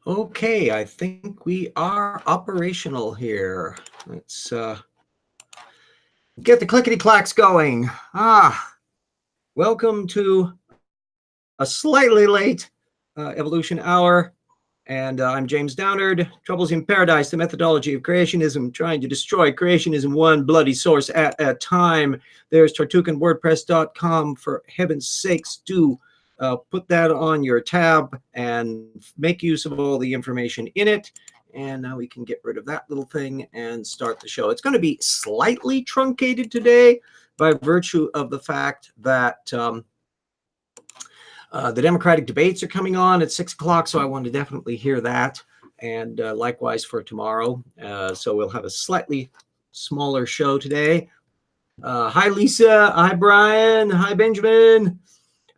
Okay, I think we are operational here. Let's get the clickety-clacks going. Welcome to a slightly late Evolution Hour. And I'm James Downard. Troubles in Paradise, the methodology of creationism, trying to destroy creationism one bloody source at a time. There's tartukanwordpress.com. For heaven's sakes, do put that on your tab and make use of all the information in it. And now we can get rid of that little thing and start the show. It's going to be slightly truncated today by virtue of the fact that the Democratic debates are coming on at 6 o'clock, so I want to definitely hear that. And likewise for tomorrow. So we'll have a slightly smaller show today. Hi, Lisa. Hi, Brian. Hi, Benjamin.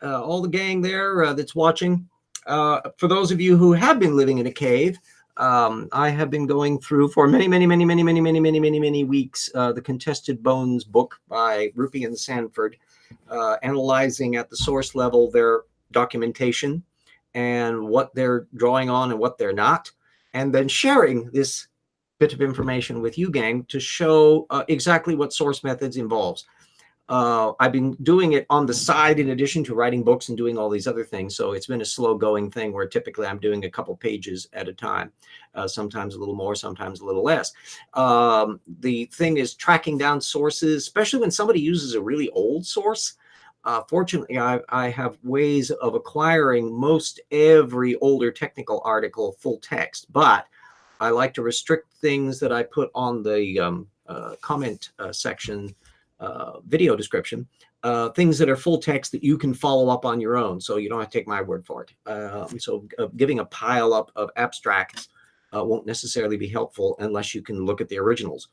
All the gang there that's watching. For those of you who have been living in a cave, I have been going through for many weeks the Contested Bones book by Rupi and Sanford, analyzing at the source level their documentation and what they're drawing on and what they're not, and then sharing this bit of information with you, gang, to show exactly what source methods involves. I've been doing it on the side in addition to writing books and doing all these other things. So it's been a slow going thing where typically I'm doing a couple pages at a time, sometimes a little more, sometimes a little less. The thing is tracking down sources, especially when somebody uses a really old source. Fortunately, I have ways of acquiring most every older technical article full text, but I like to restrict things that I put on the comment section video description, things that are full text that you can follow up on your own, so you don't have to take my word for it. So giving a pile up of abstracts won't necessarily be helpful unless you can look at the originals.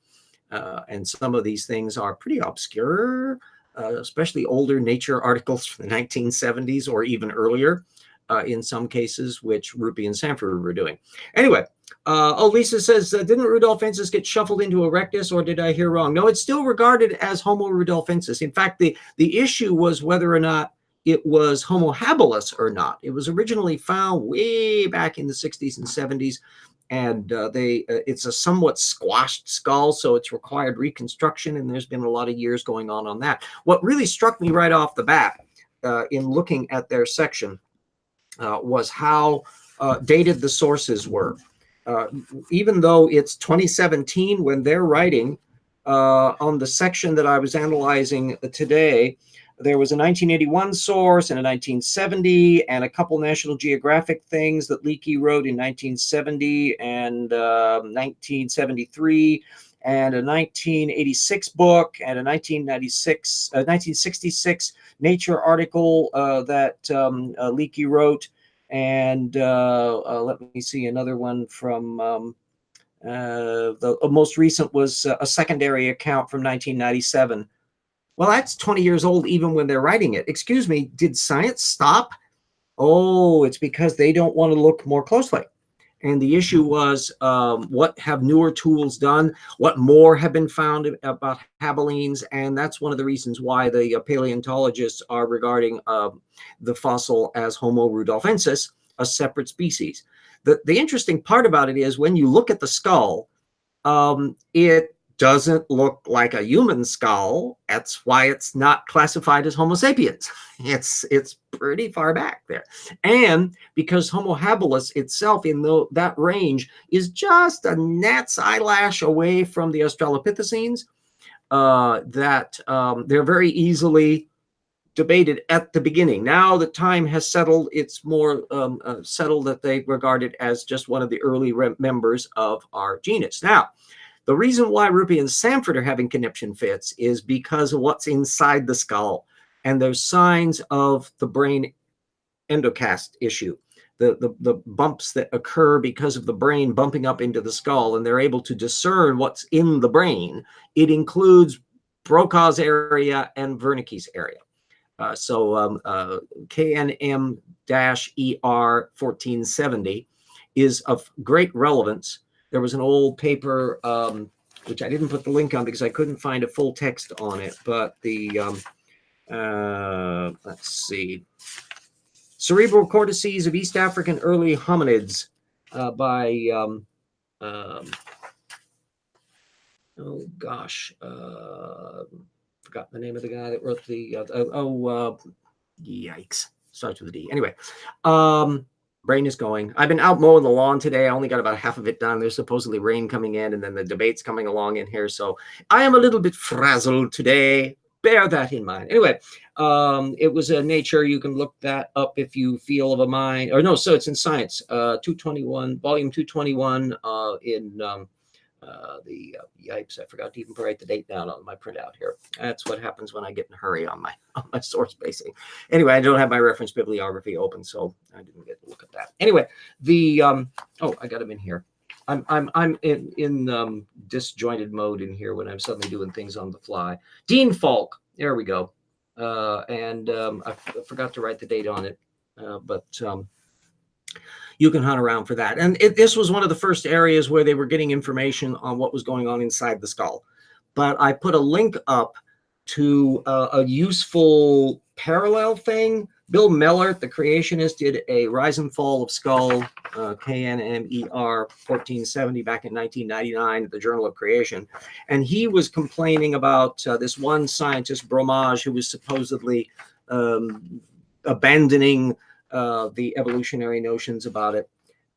And some of these things are pretty obscure, especially older Nature articles from the 1970s or even earlier in some cases, which Rupi and Sanford were doing. Anyway, Lisa says, didn't rudolfensis get shuffled into erectus, or did I hear wrong? No, it's still regarded as Homo rudolfensis. In fact, the issue was whether or not it was Homo habilis or not. It was originally found way back in the 60s and 70s. And it's a somewhat squashed skull, so it's required reconstruction, and there's been a lot of years going on that. What really struck me right off the bat in looking at their section was how dated the sources were. Even though it's 2017 when they're writing, on the section that I was analyzing today, there was a 1981 source and a 1970 and a couple National Geographic things that Leakey wrote in 1970 and 1973, and a 1986 book and a 1966 Nature article that Leakey wrote. And let me see, another one from the most recent was a secondary account from 1997. Well, that's 20 years old even when they're writing it. Excuse me, did science stop? Oh, it's because they don't want to look more closely. And the issue was, what have newer tools done? What more have been found about habilines? And that's one of the reasons why the paleontologists are regarding the fossil as Homo rudolfensis, a separate species. The interesting part about it is when you look at the skull, it doesn't look like a human skull. That's why it's not classified as Homo sapiens. It's pretty far back there. And because Homo habilis itself in that range is just a gnat's eyelash away from the Australopithecines, that they're very easily debated at the beginning. Now that time has settled, it's more settled that they regard it as just one of the early members of our genus. Now, the reason why Rupi and Sanford are having conniption fits is because of what's inside the skull. And there's signs of the brain endocast issue, the bumps that occur because of the brain bumping up into the skull, and they're able to discern what's in the brain. It includes Broca's area and Wernicke's area. So KNM-ER 1470 is of great relevance. There was an old paper, which I didn't put the link on because I couldn't find a full text on it, but the, let's see, cerebral cortices of East African early hominids, by oh gosh, forgot the name of the guy that wrote the yikes, starts with a D. Anyway, brain is going. I've been out mowing the lawn today. I only got about half of it done. There's supposedly rain coming in, and then the debate's coming along in here, so I am a little bit frazzled today. Bear that in mind. Anyway, it was a Nature. You can look that up if you feel of a mind. Or no, so it's in Science, 221, volume 221, in yikes, I forgot to even write the date down on my printout here. That's what happens when I get in a hurry on my source spacing. Anyway, I don't have my reference bibliography open, so I didn't get to look at that. Anyway, the oh, I got them in here. I'm in disjointed mode in here when I'm suddenly doing things on the fly. Dean Falk, there we go. And I forgot to write the date on it, but you can hunt around for that. And this was one of the first areas where they were getting information on what was going on inside the skull. But I put a link up to a useful parallel thing. Bill Mellert, the creationist, did a Rise and Fall of Skull, KNMR 1470 back in 1999 at the Journal of Creation. And he was complaining about this one scientist, Bromage, who was supposedly abandoning the evolutionary notions about it.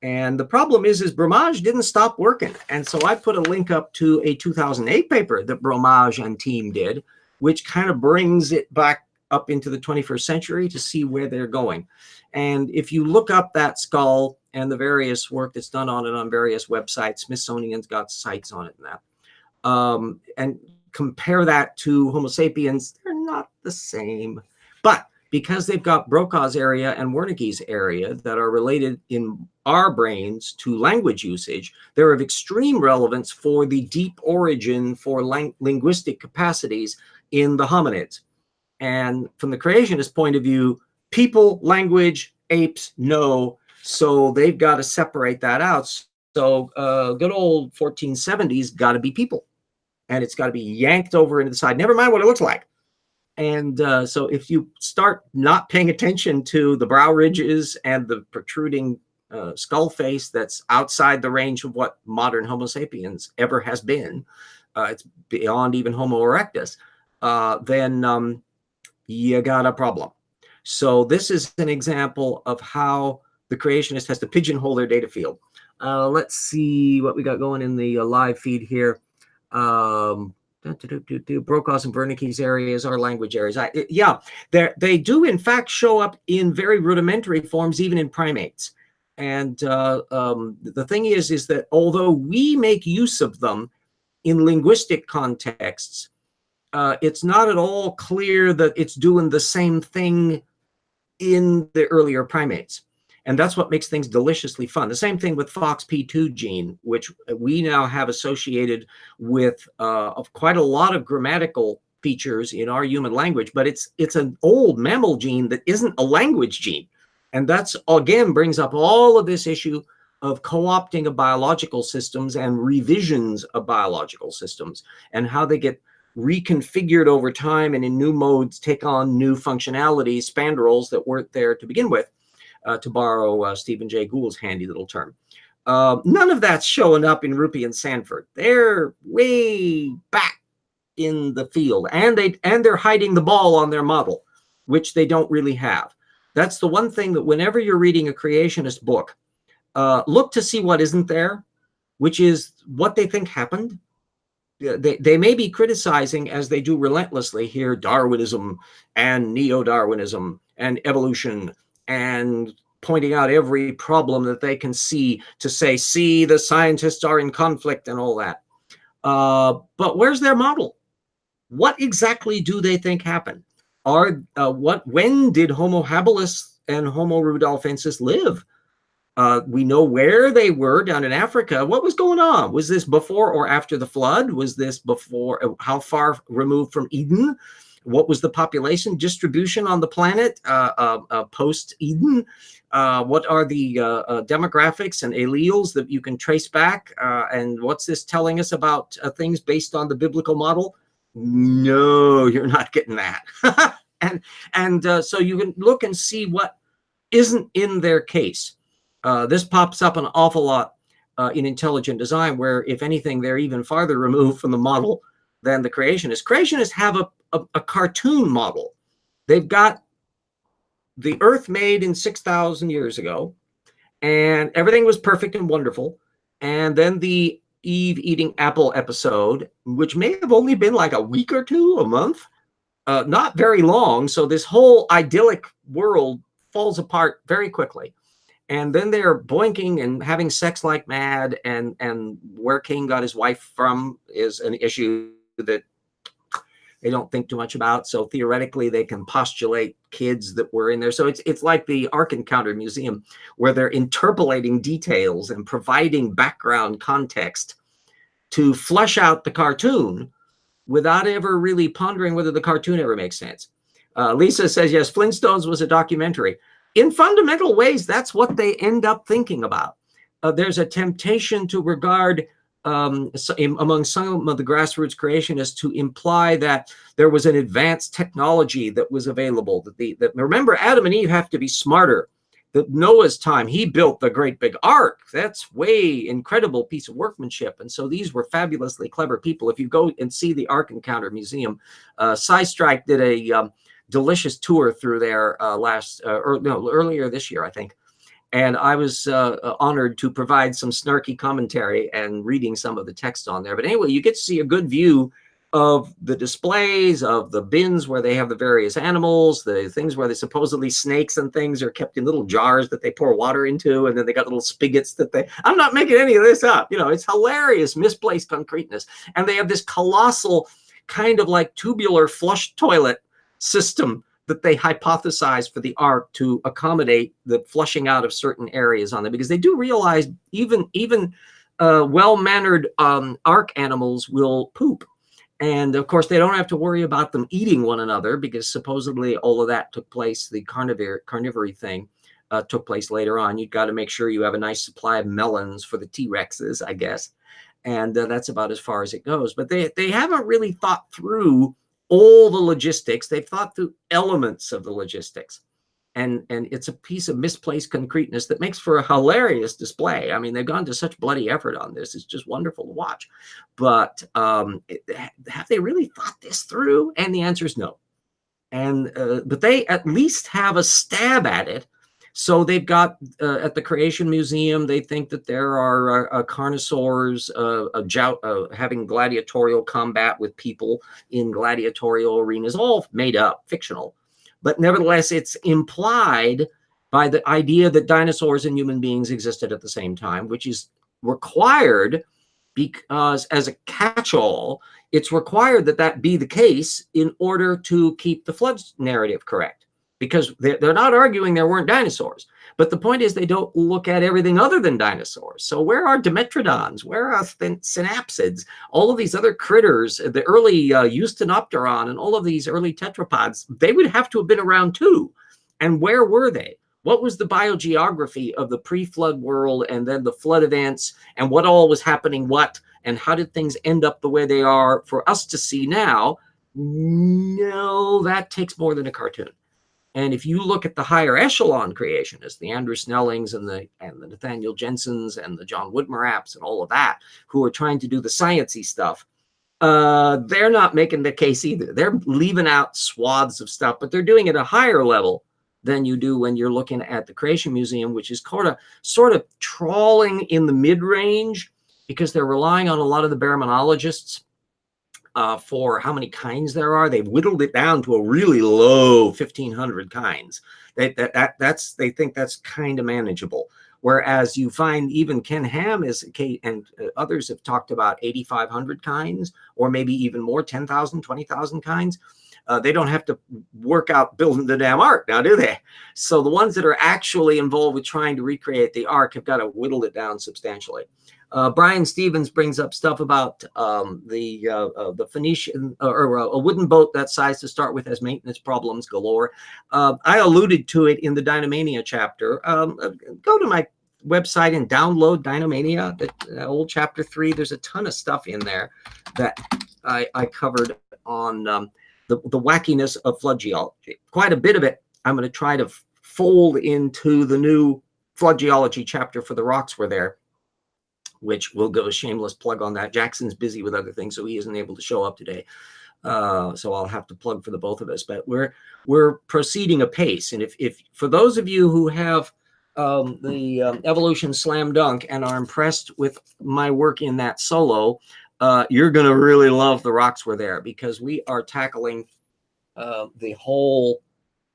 And the problem is Bromage didn't stop working. And so I put a link up to a 2008 paper that Bromage and team did, which kind of brings it back up into the 21st century to see where they're going. And if you look up that skull and the various work that's done on it on various websites, Smithsonian's got sites on it and that, and compare that to Homo sapiens, they're not the same. But because they've got Broca's area and Wernicke's area that are related in our brains to language usage, they're of extreme relevance for the deep origin for linguistic capacities in the hominids. And from the creationist point of view, people, language, apes, no. So they've got to separate that out. So good old 1470s got to be people. And it's got to be yanked over into the side. Never mind what it looks like. And so if you start not paying attention to the brow ridges and the protruding skull face that's outside the range of what modern Homo sapiens ever has been, it's beyond even Homo erectus, then you got a problem. So this is an example of how the creationist has to pigeonhole their data field. Let's see what we got going in the live feed here. Broca's and Wernicke's areas are language areas. Yeah, they do in fact show up in very rudimentary forms, even in primates. And the thing is that although we make use of them in linguistic contexts, it's not at all clear that it's doing the same thing in the earlier primates. And that's what makes things deliciously fun. The same thing with FOXP2 gene, which we now have associated with quite a lot of grammatical features in our human language, but it's an old mammal gene that isn't a language gene. And that's, again, brings up all of this issue of co-opting of biological systems and revisions of biological systems and how they get reconfigured over time and in new modes take on new functionalities, spandrels that weren't there to begin with. To borrow Stephen Jay Gould's handy little term. None of that's showing up in Rupi and Sanford. They're way back in the field, and they're hiding the ball on their model, which they don't really have. That's the one thing that whenever you're reading a creationist book, look to see what isn't there, which is what they think happened. They may be criticizing, as they do relentlessly here, Darwinism and neo-Darwinism and evolution, and pointing out every problem that they can see to say, see, the scientists are in conflict and all that. But where's their model? What exactly do they think happened? When did Homo habilis and Homo rudolfensis live? We know where they were down in Africa. What was going on? Was this before or after the flood? Was this before? How far removed from Eden? What was the population distribution on the planet post-Eden? What are the demographics and alleles that you can trace back? And what's this telling us about things based on the biblical model? No, you're not getting that. and so you can look and see what isn't in their case. This pops up an awful lot in intelligent design, where, if anything, they're even farther removed from the model than the creationists. Creationists have a cartoon model. They've got the Earth made in 6,000 years ago, and everything was perfect and wonderful. And then the Eve eating apple episode, which may have only been like a week or two, a month, not very long. So this whole idyllic world falls apart very quickly. And then they're boinking and having sex like mad. And where Cain got his wife from is an issue that they don't think too much about. So theoretically, they can postulate kids that were in there. So it's like the Ark Encounter Museum, where they're interpolating details and providing background context to flesh out the cartoon without ever really pondering whether the cartoon ever makes sense. Lisa says, yes, Flintstones was a documentary. In fundamental ways, that's what they end up thinking about. There's a temptation to regard, among some of the grassroots creationists, to imply that there was an advanced technology that was available. That remember, Adam and Eve have to be smarter. That Noah's time, he built the great big ark. That's way incredible piece of workmanship. And so these were fabulously clever people. If you go and see the Ark Encounter Museum, Strike did a delicious tour through there earlier this year, I think. And I was honored to provide some snarky commentary and reading some of the text on there. But anyway, you get to see a good view of the displays, of the bins where they have the various animals, the things where they supposedly snakes and things are kept in little jars that they pour water into, and then they got little spigots that they, I'm not making any of this up, it's hilarious, misplaced concreteness. And they have this colossal kind of like tubular flush toilet system that they hypothesize for the ark to accommodate the flushing out of certain areas on them, because they do realize even well-mannered ark animals will poop. And of course, they don't have to worry about them eating one another, because supposedly all of that took place, the carnivory thing took place later on. You've got to make sure you have a nice supply of melons for the T-Rexes, I guess. And that's about as far as it goes. But they haven't really thought through all the logistics. They've thought through elements of the logistics. And it's a piece of misplaced concreteness that makes for a hilarious display. I mean, they've gone to such bloody effort on this. It's just wonderful to watch. But have they really thought this through? And the answer is no. And but they at least have a stab at it. So they've got at the Creation Museum, they think that there are carnosaurs having gladiatorial combat with people in gladiatorial arenas, all made up, fictional. But nevertheless, it's implied by the idea that dinosaurs and human beings existed at the same time, which is required because, as a catch-all, it's required that that be the case in order to keep the flood narrative correct. Because they're not arguing there weren't dinosaurs. But the point is, they don't look at everything other than dinosaurs. So where are Dimetrodons? Where are synapsids? All of these other critters, the early Eusthenopteron and all of these early tetrapods, they would have to have been around too. And where were they? What was the biogeography of the pre-flood world and then the flood events, and what all was happening what? And how did things end up the way they are for us to see now? No, that takes more than a cartoon. And if you look at the higher echelon creationists, the Andrew Snellings and the Nathaniel Jensens and the John Woodmaraps and all of that, who are trying to do the sciencey stuff, they're not making the case either. They're leaving out swaths of stuff, but they're doing it at a higher level than you do when you're looking at the Creation Museum, which is sort of trawling in the mid-range, because they're relying on a lot of the baraminologists for how many kinds there are. They've whittled it down to a really low 1,500 kinds. They think that's kind of manageable. Whereas you find even Ken Ham and others have talked about 8,500 kinds, or maybe even more, 10,000, 20,000 kinds. They don't have to work out building the damn ark now, do they? So the ones that are actually involved with trying to recreate the ark have got to whittle it down substantially. Brian Stevens brings up stuff about the Phoenician or a wooden boat that size to start with has maintenance problems galore. I alluded to it in the Dynamania chapter. Go to my website and download Dynamania, the old chapter 3. There's a ton of stuff in there that I covered on the wackiness of flood geology. Quite a bit of it I'm going to try to fold into the new flood geology chapter for the rocks were there, which will go a shameless plug on that. Jackson's busy with other things, so he isn't able to show up today. So I'll have to plug for the both of us. But we're proceeding apace. And if for those of you who have the evolution slam dunk and are impressed with my work in that solo, you're going to really love The Rocks Were There, because we are tackling the whole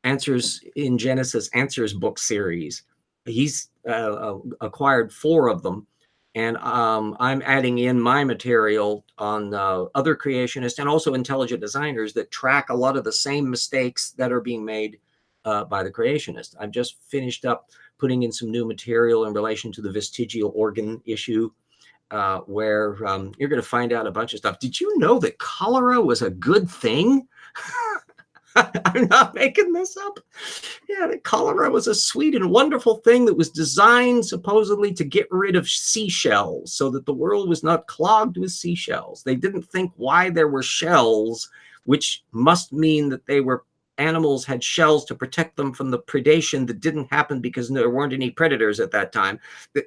Answers in Genesis Answers book series. He's acquired 4 of them. And I'm adding in my material on other creationists and also intelligent designers that track a lot of the same mistakes that are being made by the creationists. I've just finished up putting in some new material in relation to the vestigial organ issue, where you're going to find out a bunch of stuff. Did you know that cholera was a good thing? I'm not making this up. Yeah, the cholera was a sweet and wonderful thing that was designed supposedly to get rid of seashells so that the world was not clogged with seashells. They didn't think why there were shells, which must mean that they were animals had shells to protect them from the predation that didn't happen because there weren't any predators at that time.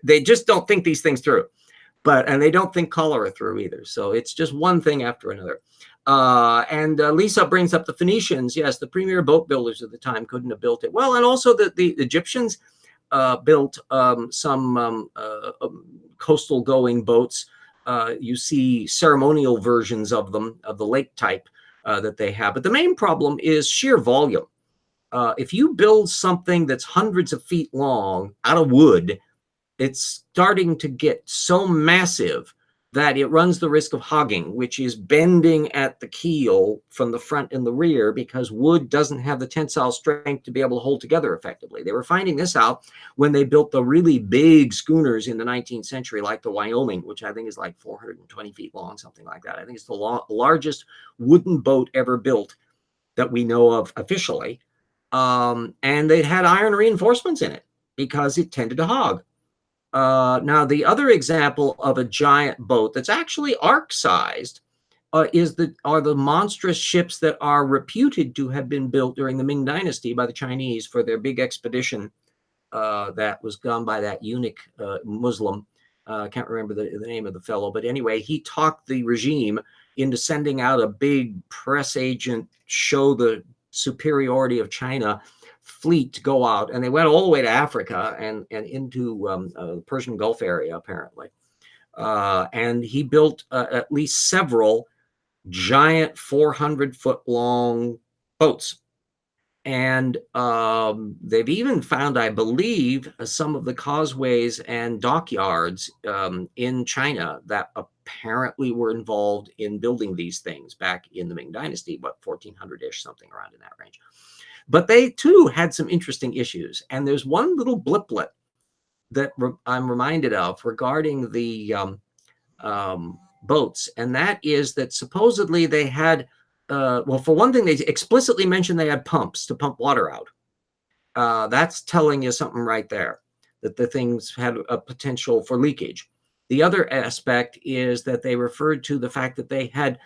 They just don't think these things through. And they don't think cholera through either. So it's just one thing after another. And Lisa brings up the Phoenicians. Yes, the premier boat builders of the time couldn't have built it. Well, and also the Egyptians built some coastal going boats. You see ceremonial versions of them, of the lake type that they have. But the main problem is sheer volume. If you build something that's hundreds of feet long out of wood, it's starting to get so massive that it runs the risk of hogging, which is bending at the keel from the front and the rear, because wood doesn't have the tensile strength to be able to hold together effectively. They were finding this out when they built the really big schooners in the 19th century, like the Wyoming, which I think is like 420 feet long, something like that. I think it's the largest wooden boat ever built that we know of officially. And they had iron reinforcements in it because it tended to hog. Now, the other example of a giant boat that's actually arc-sized are the monstrous ships that are reputed to have been built during the Ming Dynasty by the Chinese for their big expedition that was done by that eunuch Muslim. I can't remember the name of the fellow, but anyway, he talked the regime into sending out a big press agent, show the superiority of China fleet to go out, and they went all the way to Africa and into the Persian Gulf area, apparently. And he built at least several giant 400-foot long boats. And they've even found, I believe, some of the causeways and dockyards in China that apparently were involved in building these things back in the Ming Dynasty, but 1400-ish, something around in that range. But they, too, had some interesting issues. And there's one little bliplet that I'm reminded of regarding the boats. And that is that supposedly they had, well, for one thing, they explicitly mentioned they had pumps to pump water out. That's telling you something right there, that the things had a potential for leakage. The other aspect is that they referred to the fact that they had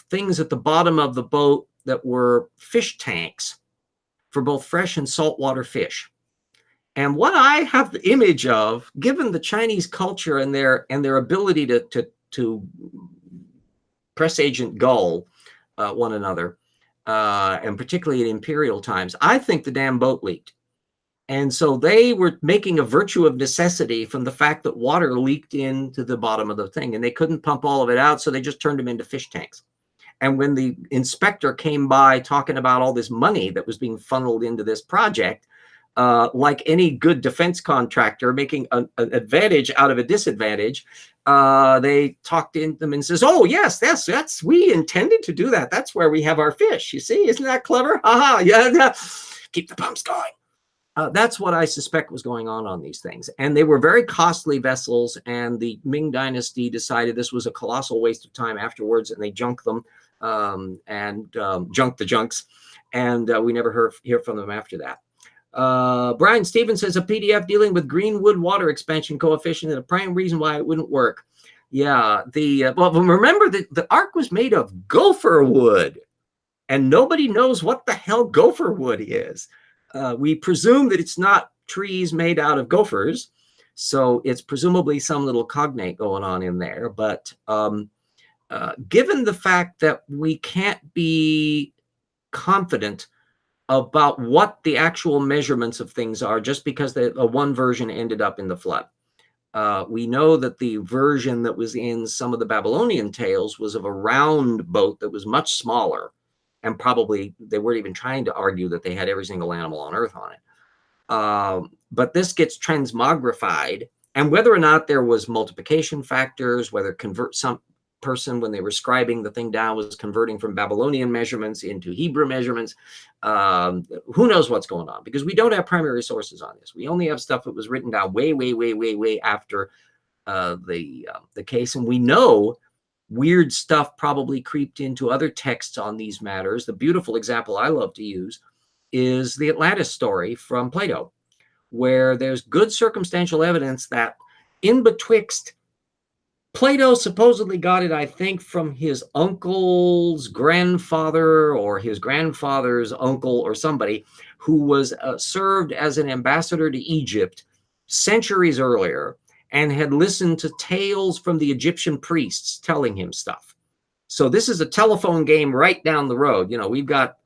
things at the bottom of the boat that were fish tanks for both fresh and saltwater fish. And what I have the image of, given the Chinese culture and their ability to press agent gull one another, and particularly in imperial times, I think the damn boat leaked. And so they were making a virtue of necessity from the fact that water leaked into the bottom of the thing, and they couldn't pump all of it out, so they just turned them into fish tanks. And when the inspector came by talking about all this money that was being funneled into this project, like any good defense contractor making an advantage out of a disadvantage, they talked in them and says, "Oh yes, that's we intended to do that. That's where we have our fish. You see, isn't that clever? Haha, yeah, keep the pumps going." That's what I suspect was going on these things. And they were very costly vessels, and the Ming Dynasty decided this was a colossal waste of time afterwards, and they junked them and junked the junks, and we never hear from them after that. Brian Stevens says a PDF dealing with Greenwood water expansion coefficient and a prime reason why it wouldn't work. Yeah, well, remember that the ark was made of gopher wood, and nobody knows what the hell gopher wood is. We presume that it's not trees made out of gophers. So it's presumably some little cognate going on in there. But given the fact that we can't be confident about what the actual measurements of things are just because the one version ended up in the flood. We know that the version that was in some of the Babylonian tales was of a round boat that was much smaller, and probably they weren't even trying to argue that they had every single animal on Earth on it. But this gets transmogrified, and whether or not there was multiplication factors, whether some person when they were scribing the thing down was converting from Babylonian measurements into Hebrew measurements, who knows what's going on, because we don't have primary sources on this. We only have stuff that was written down way after the case, and we know weird stuff probably creeped into other texts on these matters. The beautiful example I love to use is the Atlantis story from Plato, where there's good circumstantial evidence that in betwixt Plato supposedly got it, I think, from his uncle's grandfather or his grandfather's uncle or somebody who was served as an ambassador to Egypt centuries earlier and had listened to tales from the Egyptian priests telling him stuff. So this is a telephone game right down the road. You know, we've got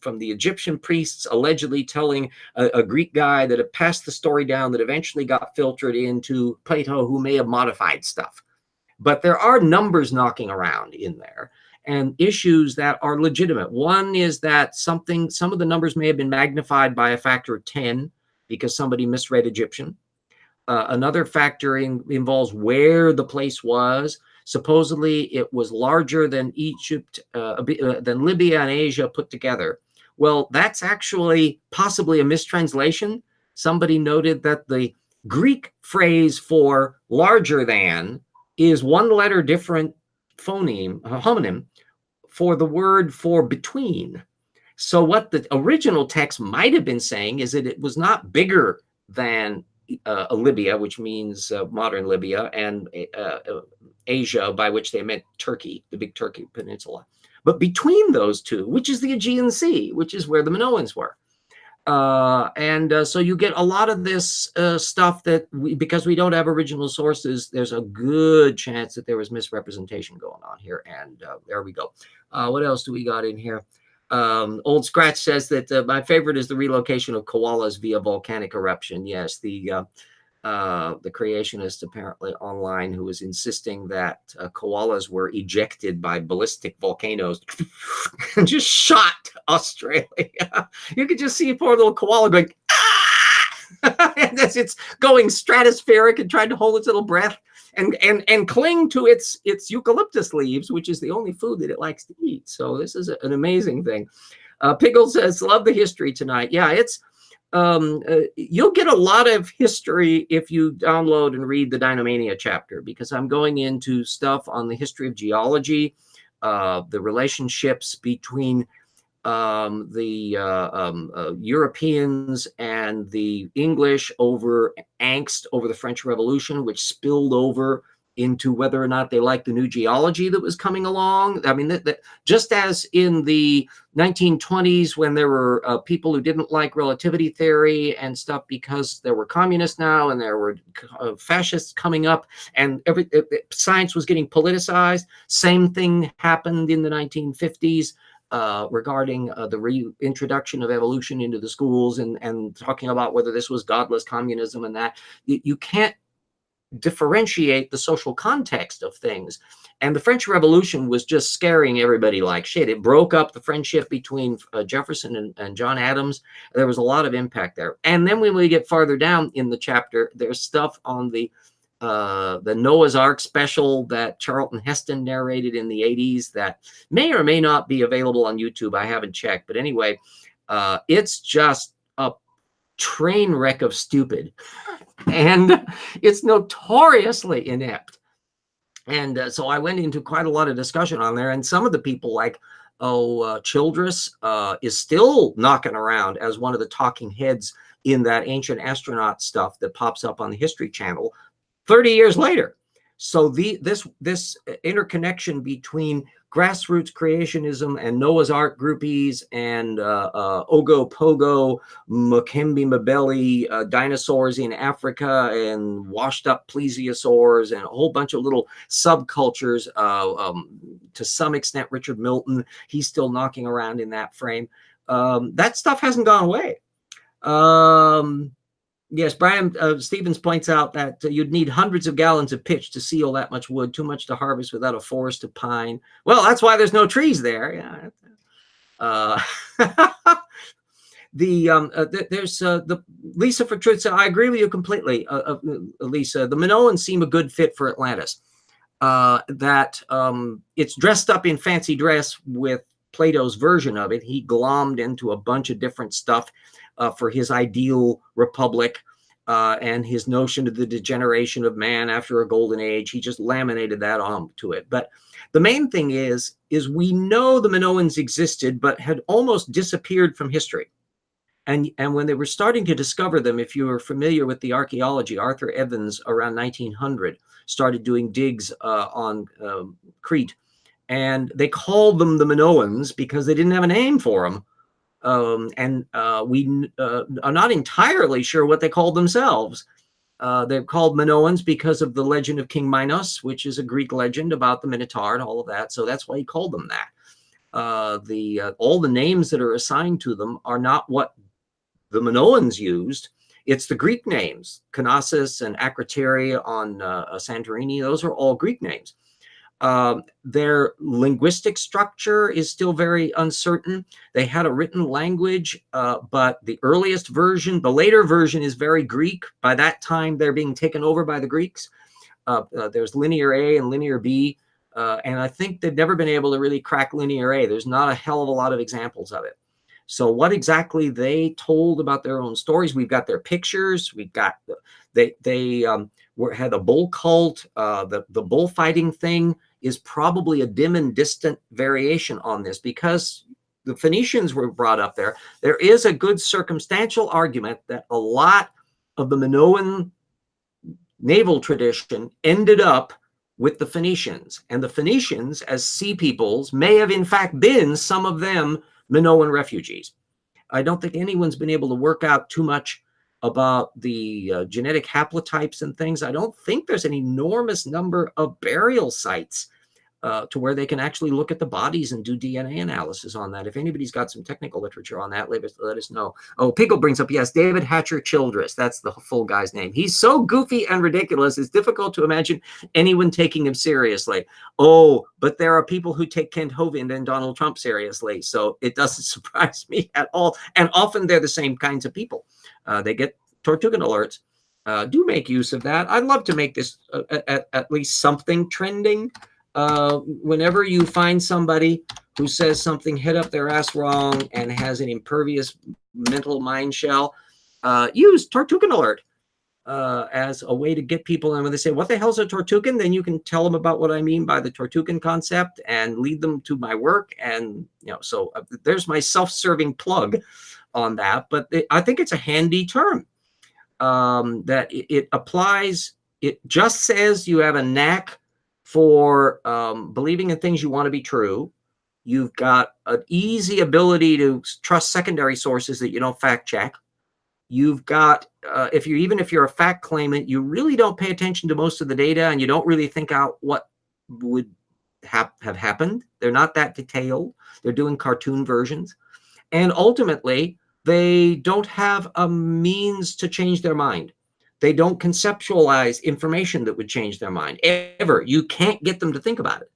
from the Egyptian priests allegedly telling a Greek guy that had passed the story down that eventually got filtered into Plato, who may have modified stuff. But there are numbers knocking around in there and issues that are legitimate. One is that some of the numbers may have been magnified by a factor of 10 because somebody misread Egyptian. Another factor involves where the place was. Supposedly it was larger than Egypt, than Libya and Asia put together. Well, that's actually possibly a mistranslation. Somebody noted that the Greek phrase for larger than is one letter different phoneme, homonym, for the word for between. So what the original text might have been saying is that it was not bigger than Libya, which means modern Libya, and Asia, by which they meant Turkey, the big Turkey peninsula. But between those two, which is the Aegean Sea, which is where the Minoans were. So you get a lot of this stuff that, because we don't have original sources, there's a good chance that there was misrepresentation going on here. And there we go. What else do we got in here? Old Scratch says that my favorite is the relocation of koalas via volcanic eruption. Yes, the creationist apparently online who was insisting that koalas were ejected by ballistic volcanoes and just shot Australia. You could just see a poor little koala going, ah! And as it's going stratospheric and trying to hold its little breath and cling to its eucalyptus leaves, which is the only food that it likes to eat. So this is an amazing thing. Piggle says, love the history tonight. Yeah, it's you'll get a lot of history if you download and read the Dinomania chapter, because I'm going into stuff on the history of geology, the relationships between the Europeans and the English over angst over the French Revolution, which spilled over into whether or not they liked the new geology that was coming along. I mean, just as in the 1920s, when there were people who didn't like relativity theory and stuff because there were communists now and there were fascists coming up and science was getting politicized, same thing happened in the 1950s. Regarding the reintroduction of evolution into the schools and talking about whether this was godless communism and that. You can't differentiate the social context of things. And the French Revolution was just scaring everybody like shit. It broke up the friendship between Jefferson and John Adams. There was a lot of impact there. And then when we get farther down in the chapter, there's stuff on the Noah's Ark special that Charlton Heston narrated in the 80s that may or may not be available on YouTube. I haven't checked. But anyway, it's just a train wreck of stupid. And it's notoriously inept. And so I went into quite a lot of discussion on there. And some of the people like, Childress is still knocking around as one of the talking heads in that ancient astronaut stuff that pops up on the History Channel 30 years later. So this interconnection between grassroots creationism and Noah's Ark groupies and Ogopogo, Mokembe Mabeli, dinosaurs in Africa and washed up plesiosaurs and a whole bunch of little subcultures. To some extent, Richard Milton, he's still knocking around in that frame. That stuff hasn't gone away. Yes, Brian Stevens points out that you'd need hundreds of gallons of pitch to seal that much wood, too much to harvest without a forest of pine. Well, that's why there's no trees there. Yeah. There's the Lisa for Truth. I agree with you completely, Lisa. The Minoans seem a good fit for Atlantis. It's dressed up in fancy dress with Plato's version of it. He glommed into a bunch of different stuff for his ideal republic and his notion of the degeneration of man after a golden age. He just laminated that onto it. But the main thing is we know the Minoans existed, but had almost disappeared from history. And when they were starting to discover them, if you are familiar with the archaeology, Arthur Evans around 1900 started doing digs on Crete. And they called them the Minoans because they didn't have a name for them. We are not entirely sure what they called themselves. They're called Minoans because of the legend of King Minos, which is a Greek legend about the Minotaur and all of that. So that's why he called them that. All the names that are assigned to them are not what the Minoans used. It's the Greek names. Knossos and Akrotiri on Santorini, those are all Greek names. Their linguistic structure is still very uncertain. They had a written language, but the earliest version, the later version, is very Greek. By that time, they're being taken over by the Greeks. There's Linear A and Linear B, and I think they've never been able to really crack Linear A. There's not a hell of a lot of examples of it. So what exactly they told about their own stories, we've got their pictures, we've got, they had a bull cult, the bullfighting thing is probably a dim and distant variation on this because the Phoenicians were brought up there. There is a good circumstantial argument that a lot of the Minoan naval tradition ended up with the Phoenicians. And the Phoenicians, as sea peoples, may have in fact been, some of them, Minoan refugees. I don't think anyone's been able to work out too much about the genetic haplotypes and things. I don't think there's an enormous number of burial sites to where they can actually look at the bodies and do DNA analysis on that. If anybody's got some technical literature on that, let us know. Oh, Pickle brings up, yes, David Hatcher Childress. That's the full guy's name. He's so goofy and ridiculous, it's difficult to imagine anyone taking him seriously. Oh, but there are people who take Kent Hovind and Donald Trump seriously, so it doesn't surprise me at all. And often they're the same kinds of people. They get Tortugan alerts. Do make use of that. I'd love to make this at least something trending. Whenever you find somebody who says something head up their ass wrong and has an impervious mental mind shell, use Tortugan alert as a way to get people. And when they say, what the hell's a Tortugan? Then you can tell them about what I mean by the Tortugan concept and lead them to my work. And, so there's my self-serving plug on that. But I think it's a handy term that it applies. It just says you have a knack for believing in things you want to be true. You've got an easy ability to trust secondary sources that you don't fact check. You've got, if you're a fact claimant, you really don't pay attention to most of the data and you don't really think out what would have happened. They're not that detailed. They're doing cartoon versions. And ultimately, they don't have a means to change their mind. They don't conceptualize information that would change their mind, ever. You can't get them to think about it.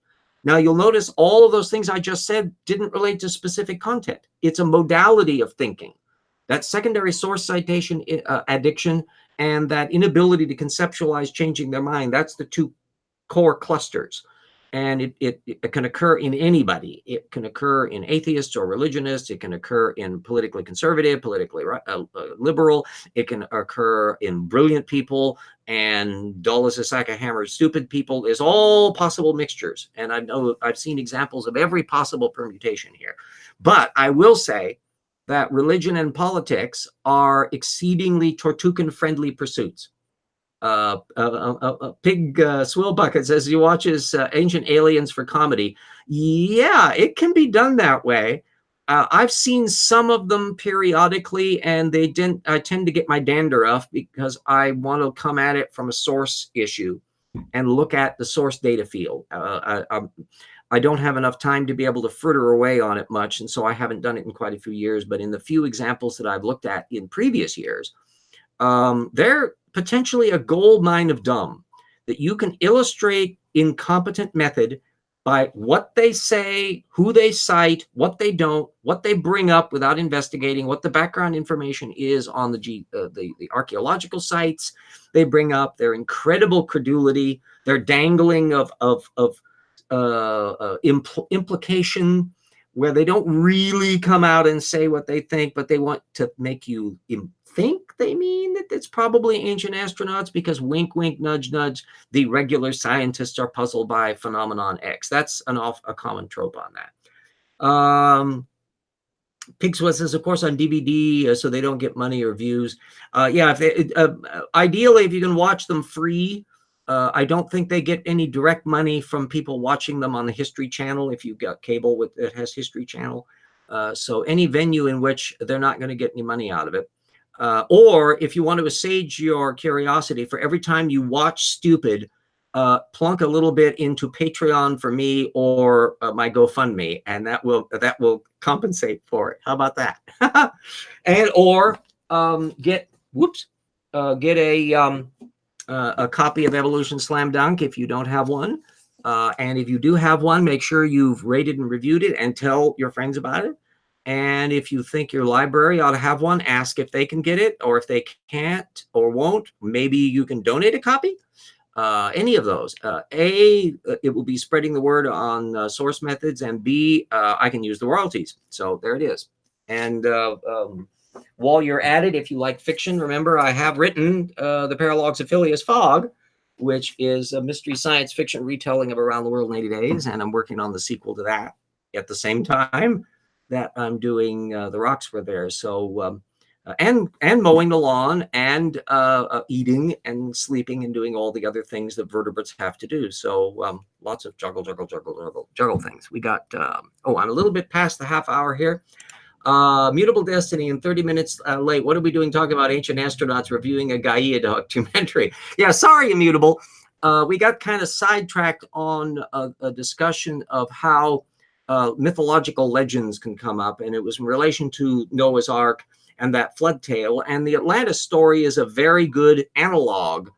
Now, you'll notice all of those things I just said didn't relate to specific content. It's a modality of thinking. That secondary source citation addiction and that inability to conceptualize changing their mind, that's the two core clusters. And it can occur in anybody. It can occur in atheists or religionists. It can occur in politically conservative, politically liberal. It can occur in brilliant people and dull as a sack of hammer, stupid people. There's all possible mixtures. And I've seen examples of every possible permutation here. But I will say that religion and politics are exceedingly Tortugan-friendly pursuits. Pig Swill Bucket says he watches Ancient Aliens for comedy. Yeah, it can be done that way. I've seen some of them periodically, and they didn't. I tend to get my dander off because I want to come at it from a source issue and look at the source data field. I don't have enough time to be able to fritter away on it much, and so I haven't done it in quite a few years. But in the few examples that I've looked at in previous years, they're potentially a gold mine of dumb that you can illustrate in competent method by what they say, who they cite, what they don't, what they bring up without investigating, what the background information is on the archaeological sites they bring up, their incredible credulity, their dangling of implication, where they don't really come out and say what they think, but they want to make you think they mean that it's probably ancient astronauts because wink, wink, nudge, nudge, the regular scientists are puzzled by phenomenon X. That's a common trope on that. Pigswell says, of course, on DVD, so they don't get money or views. Yeah, ideally, if you can watch them free, I don't think they get any direct money from people watching them on the History Channel if you've got cable that has History Channel. So any venue in which they're not going to get any money out of it. Or if you want to assuage your curiosity, for every time you watch stupid, plunk a little bit into Patreon for me or my GoFundMe, and that will compensate for it. How about that? And or get a copy of Evolution Slam Dunk if you don't have one. And if you do have one, make sure you've rated and reviewed it and tell your friends about it. And if you think your library ought to have one, ask if they can get it, or if they can't or won't, maybe you can donate a copy. Any of those. A, it will be spreading the word on source methods, and B, I can use the royalties. So there it is. And while you're at it, if you like fiction, remember I have written The Paralogs of Phileas Fogg, which is a mystery science fiction retelling of Around the World in 80 Days, and I'm working on the sequel to that at the same time that I'm doing The Rocks Were There. So and mowing the lawn and eating and sleeping and doing all the other things that vertebrates have to do. So lots of juggle things. We got, I'm a little bit past the half hour here. Mutable Destiny and 30 minutes late. What are we doing talking about ancient astronauts reviewing a Gaia documentary? Yeah, sorry, Immutable. We got kind of sidetracked on a discussion of how mythological legends can come up, and it was in relation to Noah's Ark and that flood tale. And the Atlantis story is a very good analog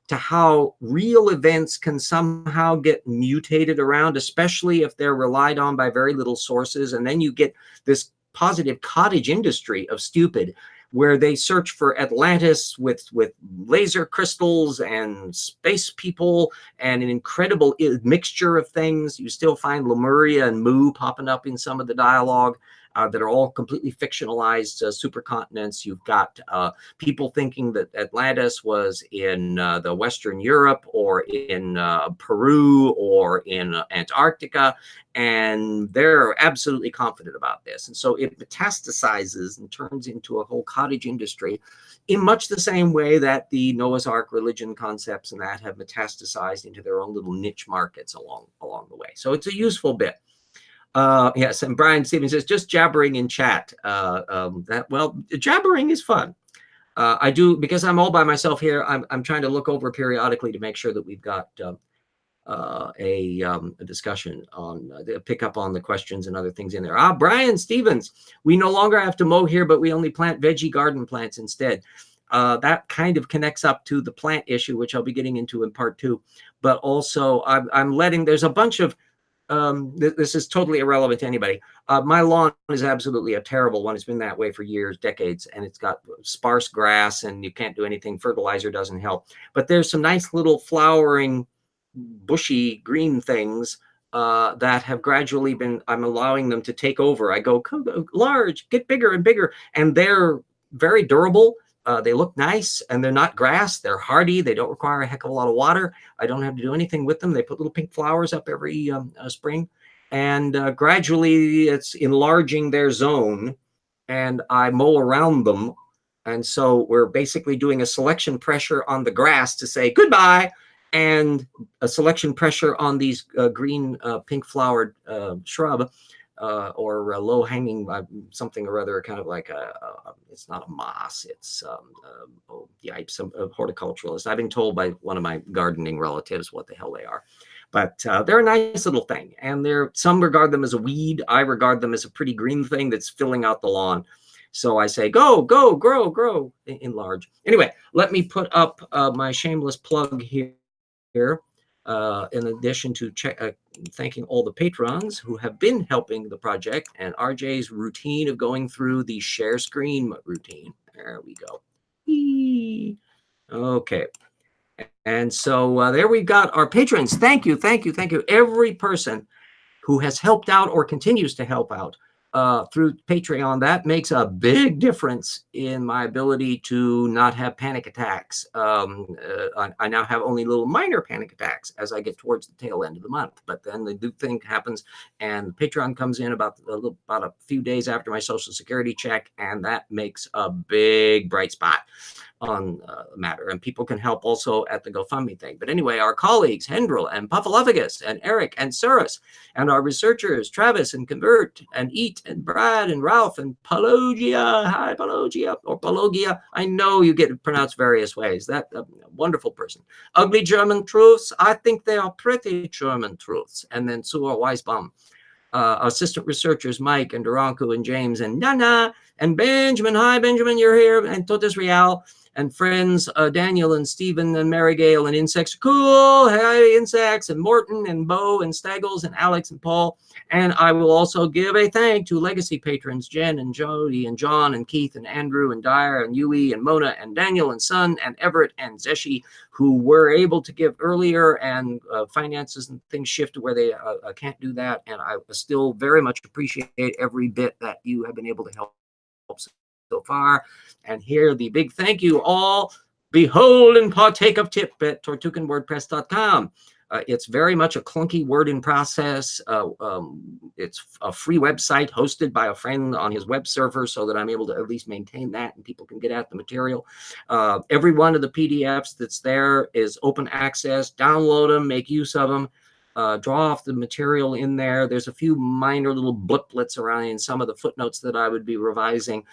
to how real events can somehow get mutated around, especially if they're relied on by very little sources. And then you get this positive cottage industry of stupid, where they search for Atlantis with laser crystals and space people and an incredible mixture of things. You still find Lemuria and Mu popping up in some of the dialogue. That are all completely fictionalized supercontinents. You've got people thinking that Atlantis was in the Western Europe or in Peru or in Antarctica, and they're absolutely confident about this. And so it metastasizes and turns into a whole cottage industry in much the same way that the Noah's Ark religion concepts and that have metastasized into their own little niche markets along the way. So it's a useful bit. Yes, and Brian Stevens says just jabbering in chat. Jabbering is fun. I do, because I'm all by myself here. I'm trying to look over periodically to make sure that we've got a discussion on pick up on the questions and other things in there. Brian Stevens, we no longer have to mow here, but we only plant veggie garden plants instead. That kind of connects up to the plant issue, which I'll be getting into in part 2. But also, there's a bunch of this is totally irrelevant to anybody. My lawn is absolutely a terrible one. It's been that way for years, decades, and it's got sparse grass and you can't do anything. Fertilizer doesn't help. But there's some nice little flowering, bushy green things that have gradually been, I'm allowing them to take over. I go, large, get bigger and bigger. And they're very durable. They look nice, and they're not grass. They're hardy. They don't require a heck of a lot of water. I don't have to do anything with them. They put little pink flowers up every spring, and gradually it's enlarging their zone, and I mow around them And so we're basically doing a selection pressure on the grass to say goodbye, and a selection pressure on these green pink flowered shrub or low-hanging something or other, kind of like it's not a moss, it's oh yipes, a horticulturalist. I've been told by one of my gardening relatives what the hell they are, but they're a nice little thing, and some regard them as a weed. I regard them as a pretty green thing that's filling out the lawn. So I say, go, go, grow, enlarge. Anyway, let me put up my shameless plug here. In addition to thanking all the patrons who have been helping the project, and RJ's routine of going through the share screen routine. There we go. Eee. Okay. And so there we've got our patrons. Thank you, thank you, thank you. Every person who has helped out or continues to help out through Patreon. That makes a big difference in my ability to not have panic attacks. I now have only little minor panic attacks as I get towards the tail end of the month. But then the big thing happens, and Patreon comes in about a few days after my Social Security check, and that makes a big bright spot on the matter. And people can help also at the GoFundMe thing. But anyway, our colleagues, Hendril and Puffalophagus and Eric and Surus, and our researchers, Travis and Convert and Eat and Brad and Ralph and Palogia. Hi, Palogia, or Palogia. I know you get it pronounced various ways. That wonderful person. Ugly German truths. I think they are pretty German truths. And then Sua Weisbaum. Assistant researchers, Mike and Duranko and James and Nana and Benjamin. Hi, Benjamin, you're here. And Totes Real. And friends, Daniel and Stephen and Marigale and Insects. Cool. Hey, Insects and Morton and Bo and Staggles and Alex and Paul. And I will also give a thank to legacy patrons, Jen and Jody and John and Keith and Andrew and Dyer and Yui and Mona and Daniel and Son and Everett and Zeshi, who were able to give earlier, and finances and things shift to where they can't do that. And I still very much appreciate every bit that you have been able to help so far. And here, the big thank you all. Behold and partake of tip at tortuganwordpress.com. It's very much a clunky word in process. It's a free website hosted by a friend on his web server, so that I'm able to at least maintain that and people can get at the material. Every one of the PDFs that's there is open access. Download them, make use of them. Draw off the material in there. There's a few minor little bliplets around in some of the footnotes that I would be revising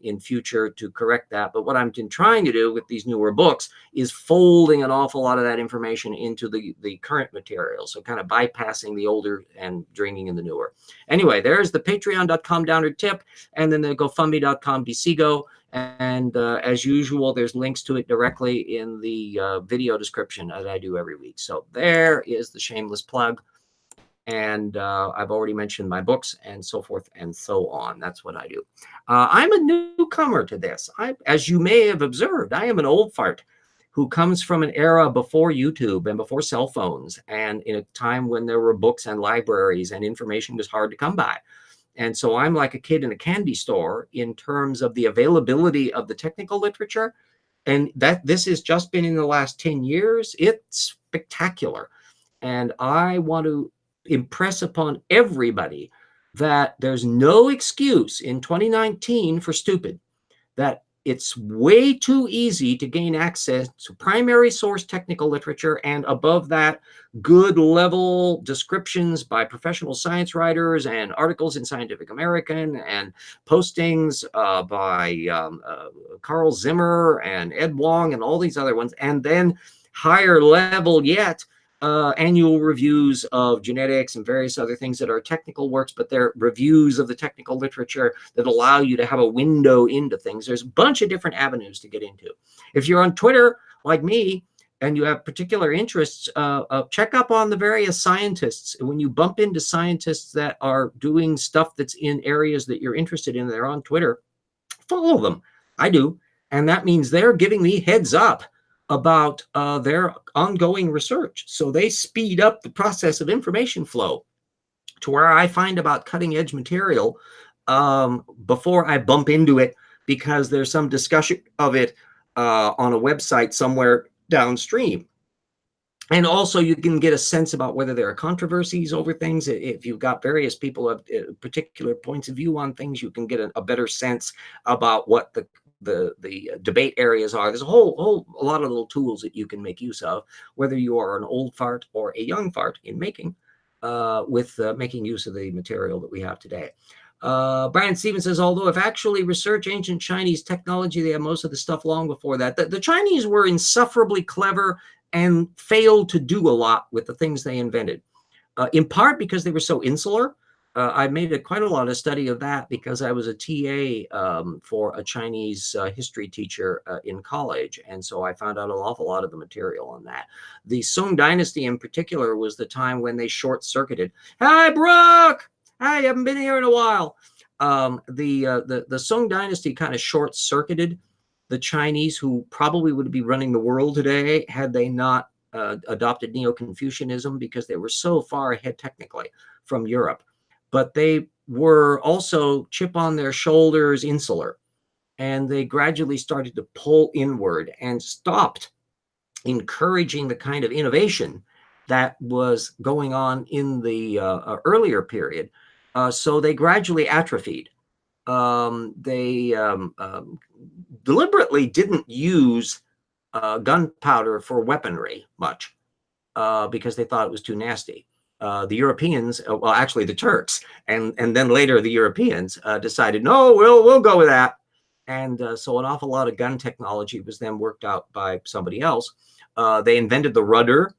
in future to correct that. But what I've been trying to do with these newer books is folding an awful lot of that information into the current material. So kind of bypassing the older and bringing in the newer. Anyway, there's the patreon.com downward tip, and then the gofundme.com DCGO. And as usual, there's links to it directly in the video description, as I do every week. So there is the shameless plug. And I've already mentioned my books and so forth and so on. That's what I do. I'm a newcomer to this. As you may have observed, I am an old fart who comes from an era before YouTube and before cell phones, and in a time when there were books and libraries and information was hard to come by. And so I'm like a kid in a candy store in terms of the availability of the technical literature. And this has just been in the last 10 years. It's spectacular. And I want to impress upon everybody that there's no excuse in 2019 for stupid, that it's way too easy to gain access to primary source technical literature, and above that, good level descriptions by professional science writers and articles in Scientific American and postings by Carl Zimmer and Ed Wong and all these other ones. And then higher level yet, annual reviews of genetics and various other things that are technical works, but they're reviews of the technical literature that allow you to have a window into things. There's a bunch of different avenues to get into. If you're on Twitter, like me, and you have particular interests, check up on the various scientists. When you bump into scientists that are doing stuff that's in areas that you're interested in, they're on Twitter, follow them. I do. And that means they're giving me heads up about their ongoing research. So they speed up the process of information flow to where I find about cutting edge material before I bump into it, because there's some discussion of it on a website somewhere downstream. And also you can get a sense about whether there are controversies over things. If you've got various people of particular points of view on things, you can get a better sense about what the the debate areas are. There's a a lot of little tools that you can make use of, whether you are an old fart or a young fart in making, with making use of the material that we have today. Brian Stevens says, although if actually research ancient Chinese technology, they have most of the stuff long before that. The Chinese were insufferably clever and failed to do a lot with the things they invented, in part because they were so insular. I made quite a lot of study of that because I was a TA for a Chinese history teacher in college. And so I found out an awful lot of the material on that. The Song Dynasty in particular was the time when they short-circuited. Hi, Brooke! Hi, you haven't been here in a while. The Song Dynasty kind of short-circuited the Chinese, who probably would be running the world today had they not adopted Neo-Confucianism, because they were so far ahead technically from Europe. But they were also chip on their shoulders insular, and they gradually started to pull inward and stopped encouraging the kind of innovation that was going on in the earlier period. So they gradually atrophied. They deliberately didn't use gunpowder for weaponry much because they thought it was too nasty. The Europeans, well, actually the Turks, and then later the Europeans decided, no, we'll go with that. And so an awful lot of gun technology was then worked out by somebody else. They invented the rudder.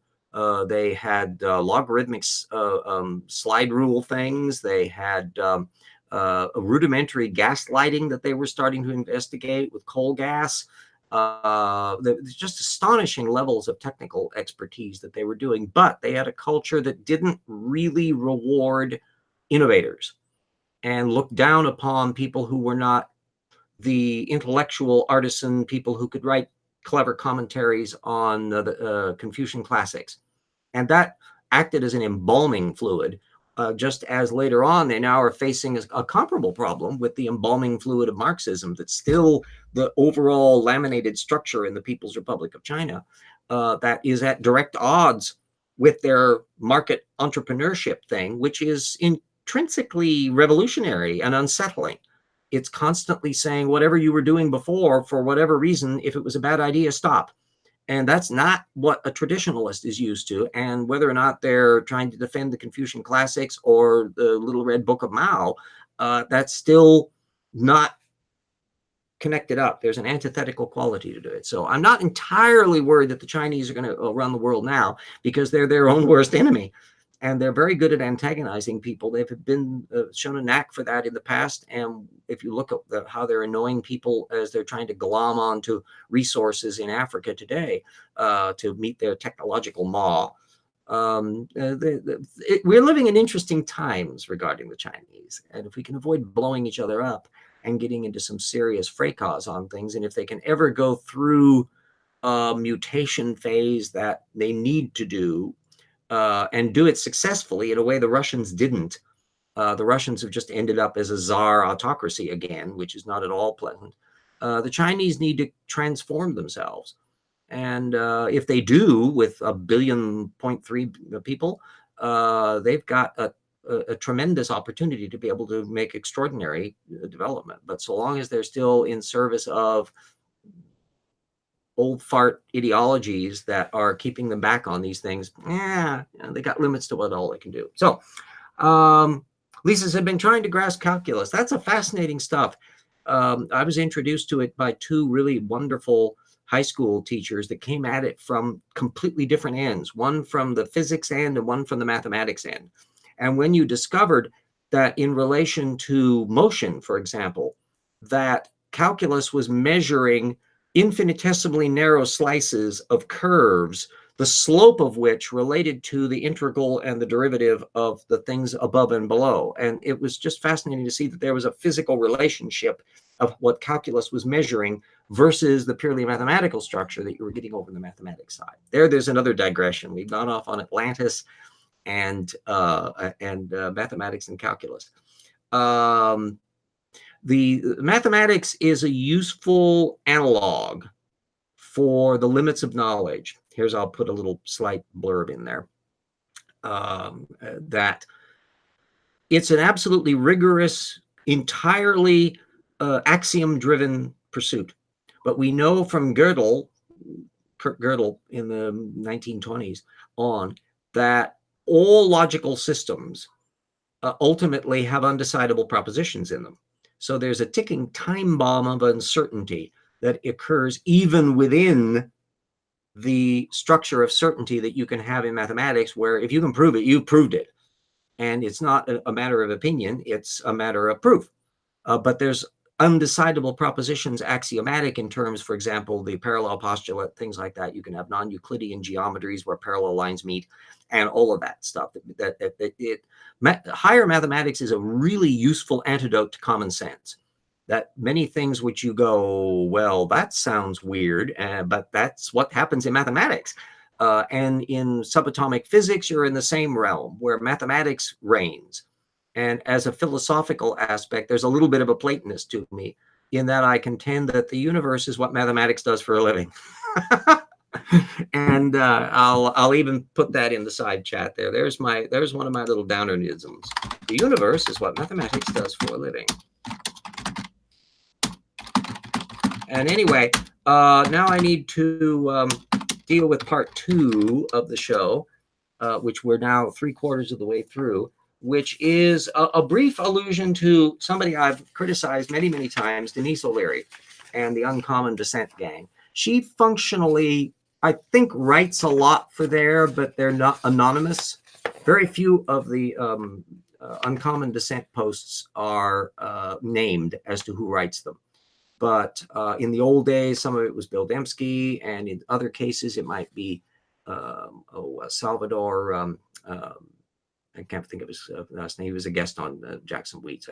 They had logarithmic slide rule things. They had a rudimentary gas lighting that they were starting to investigate with coal gas. There's just astonishing levels of technical expertise that they were doing, but they had a culture that didn't really reward innovators and looked down upon people who were not the intellectual artisan people who could write clever commentaries on the Confucian classics. And that acted as an embalming fluid, just as later on they now are facing a comparable problem with the embalming fluid of Marxism. That's still the overall laminated structure in the People's Republic of China that is at direct odds with their market entrepreneurship thing, which is intrinsically revolutionary and unsettling. It's constantly saying whatever you were doing before, for whatever reason, if it was a bad idea, stop. And that's not what a traditionalist is used to. And whether or not they're trying to defend the Confucian classics or the Little Red Book of Mao, that's still not connected up. There's an antithetical quality to it. So I'm not entirely worried that the Chinese are going to run the world now, because they're their own worst enemy. And they're very good at antagonizing people. They've been shown a knack for that in the past. And if you look at how they're annoying people as they're trying to glom onto resources in Africa today to meet their technological maw, we're living in interesting times regarding the Chinese. And if we can avoid blowing each other up and getting into some serious fracas on things, and if they can ever go through a mutation phase that they need to do, and do it successfully in a way the Russians didn't. The Russians have just ended up as a czar autocracy again, which is not at all pleasant. The Chinese need to transform themselves. And if they do, with 1.3 billion people, they've got a tremendous opportunity to be able to make extraordinary development. But so long as they're still in service of old fart ideologies that are keeping them back on these things, they got limits to what all they can do. So Lisa said, been trying to grasp calculus. That's a fascinating stuff. I was introduced to it by two really wonderful high school teachers that came at it from completely different ends, one from the physics end and one from the mathematics end. And when you discovered that in relation to motion, for example, that calculus was measuring infinitesimally narrow slices of curves, the slope of which related to the integral and the derivative of the things above and below. And it was just fascinating to see that there was a physical relationship of what calculus was measuring versus the purely mathematical structure that you were getting over the mathematics side. There's another digression. We've gone off on Atlantis and mathematics and calculus. The mathematics is a useful analog for the limits of knowledge. Here's, I'll put a little slight blurb in there, that it's an absolutely rigorous, entirely axiom-driven pursuit. But we know from Gödel, Kurt Gödel in the 1920s on, that all logical systems ultimately have undecidable propositions in them. So there's a ticking time bomb of uncertainty that occurs even within the structure of certainty that you can have in mathematics, where if you can prove it, you've proved it. And it's not a matter of opinion, it's a matter of proof. But there's undecidable propositions, axiomatic in terms, for example, the parallel postulate, things like that. You can have non-Euclidean geometries where parallel lines meet, and all of that stuff. Higher mathematics is a really useful antidote to common sense. That many things which you go, well, that sounds weird, but that's what happens in mathematics. And in subatomic physics, you're in the same realm where mathematics reigns. And as a philosophical aspect, there's a little bit of a Platonist to me, in that I contend that the universe is what mathematics does for a living. And I'll even put that in the side chat there. There's one of my little downerisms. The universe is what mathematics does for a living. And anyway, now I need to deal with part 2 of the show, which we're now 3/4 of the way through, which is a brief allusion to somebody I've criticized many, many times, Denise O'Leary and the Uncommon Descent gang. She functionally, I think, writes a lot for there, but they're not anonymous. Very few of the Uncommon Descent posts are named as to who writes them. But in the old days, some of it was Bill Dembski, and in other cases, it might be Salvador. I can't think of his last name. He was a guest on Jackson Wheat's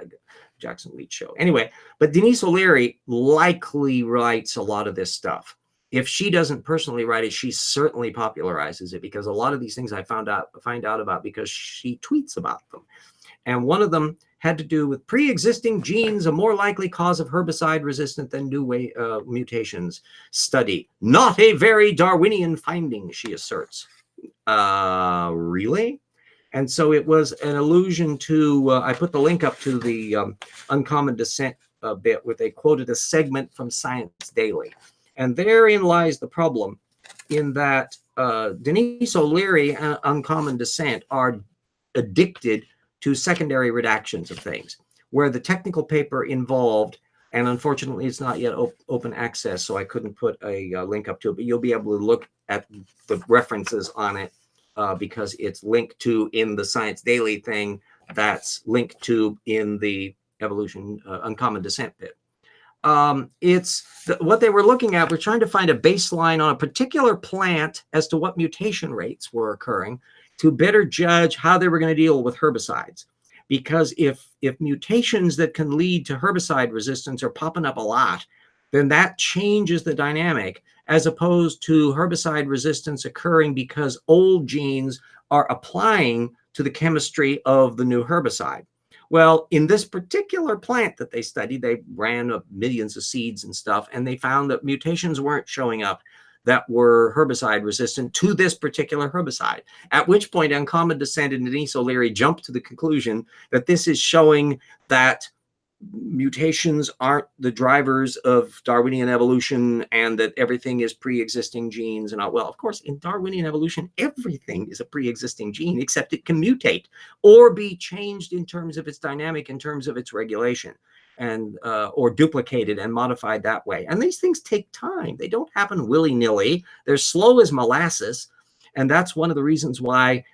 show. Anyway, but Denise O'Leary likely writes a lot of this stuff. If she doesn't personally write it, she certainly popularizes it, because a lot of these things I find out about because she tweets about them. And one of them had to do with pre-existing genes, a more likely cause of herbicide resistant than new mutations study. Not a very Darwinian finding, she asserts. Really? And so it was an allusion to, I put the link up to the Uncommon Descent bit where they quoted a segment from Science Daily. And therein lies the problem, in that Denise O'Leary and Uncommon Descent are addicted to secondary redactions of things, where the technical paper involved, and unfortunately it's not yet open access, so I couldn't put a link up to it, but you'll be able to look at the references on it because it's linked to in the Science Daily thing, that's linked to in the evolution Uncommon Descent bit. What they were looking at, we're trying to find a baseline on a particular plant as to what mutation rates were occurring, to better judge how they were going to deal with herbicides. Because if mutations that can lead to herbicide resistance are popping up a lot, then that changes the dynamic, as opposed to herbicide resistance occurring because old genes are applying to the chemistry of the new herbicide. Well, in this particular plant that they studied, they ran millions of seeds and stuff, and they found that mutations weren't showing up that were herbicide resistant to this particular herbicide. At which point, Uncommon Descent and Denise O'Leary jumped to the conclusion that this is showing that mutations aren't the drivers of Darwinian evolution, and that everything is pre-existing genes. And well, of course, in Darwinian evolution, everything is a pre-existing gene, except it can mutate or be changed in terms of its dynamic, in terms of its regulation, and or duplicated and modified that way. And these things take time. They don't happen willy-nilly. They're slow as molasses. And that's one of the reasons why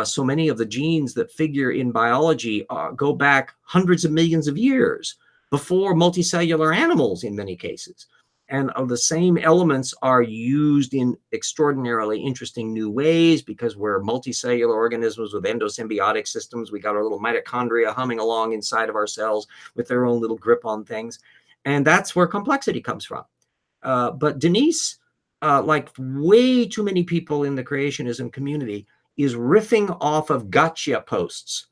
so many of the genes that figure in biology go back hundreds of millions of years before multicellular animals in many cases. And the same elements are used in extraordinarily interesting new ways, because we're multicellular organisms with endosymbiotic systems. We got our little mitochondria humming along inside of our cells with their own little grip on things. And that's where complexity comes from. But Denise, like way too many people in the creationism community, is riffing off of gotcha posts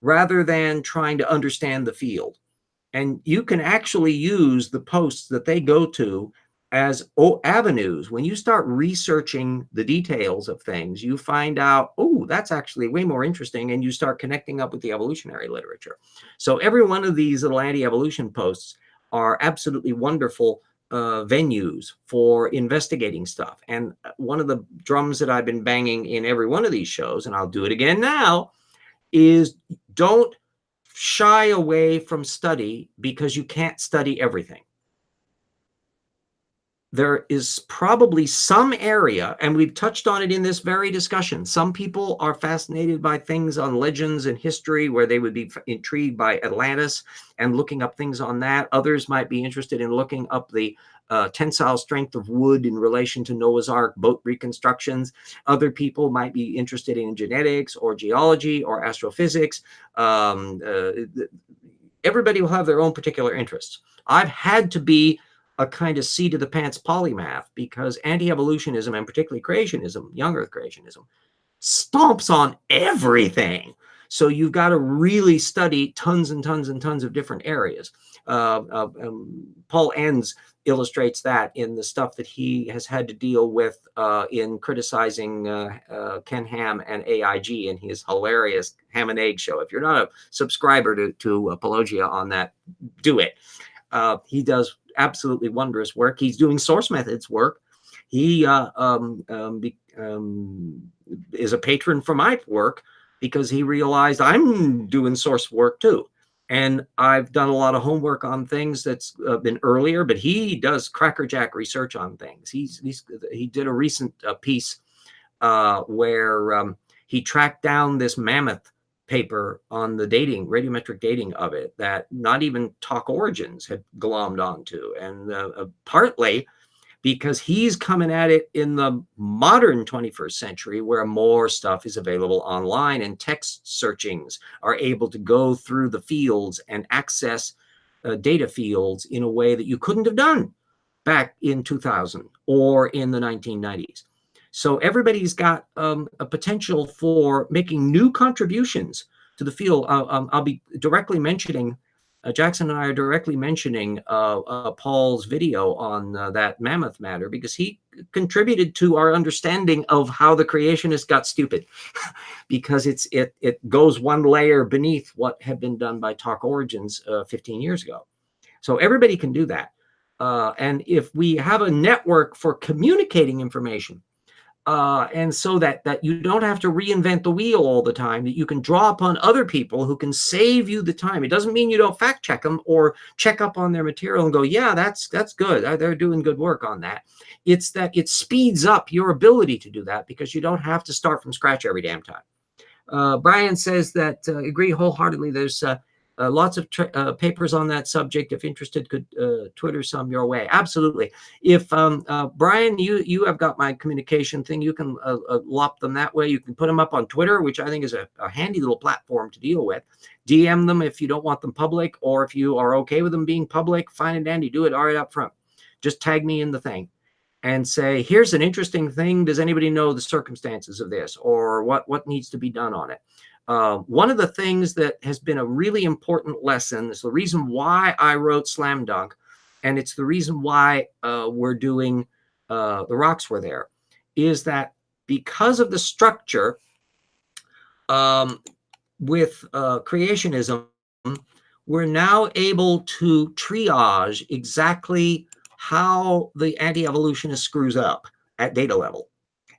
rather than trying to understand the field. And you can actually use the posts that they go to as avenues. When you start researching the details of things, you find out, oh, that's actually way more interesting, and you start connecting up with the evolutionary literature. So every one of these little anti-evolution posts are absolutely wonderful venues for investigating stuff. And one of the drums that I've been banging in every one of these shows, and I'll do it again now, is don't shy away from study because you can't study everything. There is probably some area, and we've touched on it in this very discussion. Some people are fascinated by things on legends and history where they would be intrigued by Atlantis and looking up things on that. Others might be interested in looking up the tensile strength of wood in relation to Noah's Ark boat reconstructions. Other people might be interested in genetics or geology or astrophysics. Everybody will have their own particular interests. I've had to be a kind of seat of the pants polymath because anti-evolutionism and particularly creationism, young earth creationism, stomps on everything. So you've got to really study tons and tons and tons of different areas. Paul Enns illustrates that in the stuff that he has had to deal with in criticizing Ken Ham and AIG in his hilarious Ham and Egg show. If you're not a subscriber to Apologia on that, do it. He does absolutely wondrous work. He's doing source methods work. He is a patron for my work because he realized I'm doing source work too. And I've done a lot of homework on things that's been earlier, but he does crackerjack research on things. He did a recent piece where he tracked down this mammoth paper on the dating, radiometric dating of it that not even Talk Origins had glommed onto. And partly because he's coming at it in the modern 21st century where more stuff is available online and text searchings are able to go through the fields and access data fields in a way that you couldn't have done back in 2000 or in the 1990s. So everybody's got a potential for making new contributions to the field. I'll be directly mentioning, Jackson and I are directly mentioning Paul's video on that mammoth matter because he contributed to our understanding of how the creationists got stupid because it goes one layer beneath what had been done by Talk Origins 15 years ago. So everybody can do that. And if we have a network for communicating information, and so that you don't have to reinvent the wheel all the time, that you can draw upon other people who can save you the time. It doesn't mean you don't fact check them or check up on their material and go, yeah, that's good. They're doing good work on that. It's that it speeds up your ability to do that because you don't have to start from scratch every damn time. Brian says that agree wholeheartedly. There's lots of papers on that subject. If interested, could Twitter some your way. Absolutely. If Brian, you have got my communication thing, you can lop them that way. You can put them up on Twitter, which I think is a handy little platform to deal with. DM them if you don't want them public, or if you are okay with them being public, fine and dandy, do it all right up front. Just tag me in the thing and say, here's an interesting thing. Does anybody know the circumstances of this or what needs to be done on it? One of the things that has been a really important lesson is the reason why I wrote Slam Dunk, and it's the reason why we're doing The Rocks Were There, is that because of the structure with creationism, we're now able to triage exactly how the anti-evolutionist screws up at data level.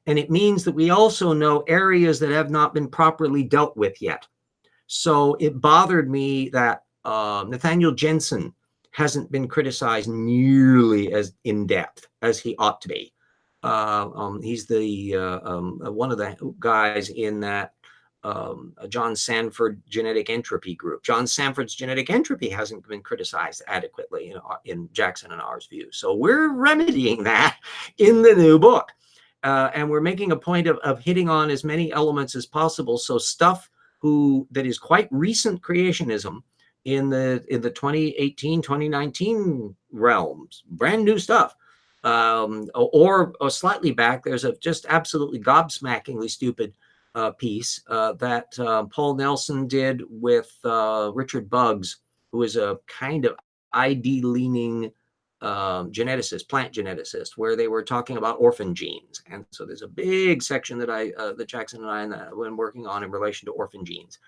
And it means that we also know areas that have not been properly dealt with yet. So it bothered me that Nathaniel Jensen hasn't been criticized nearly as in depth as he ought to be. He's the one of the guys in that John Sanford genetic entropy group. John Sanford's genetic entropy hasn't been criticized adequately in Jackson and ours view. So we're remedying that in the new book. And we're making a point of hitting on as many elements as possible. So stuff that is quite recent creationism in the 2018, 2019 realms, brand new stuff, or slightly back. There's a just absolutely gobsmackingly stupid piece that Paul Nelson did with Richard Buggs, who is a kind of ID-leaning geneticist, plant geneticist, where they were talking about orphan genes. And so there's a big section that that Jackson and I have been working on in relation to orphan genes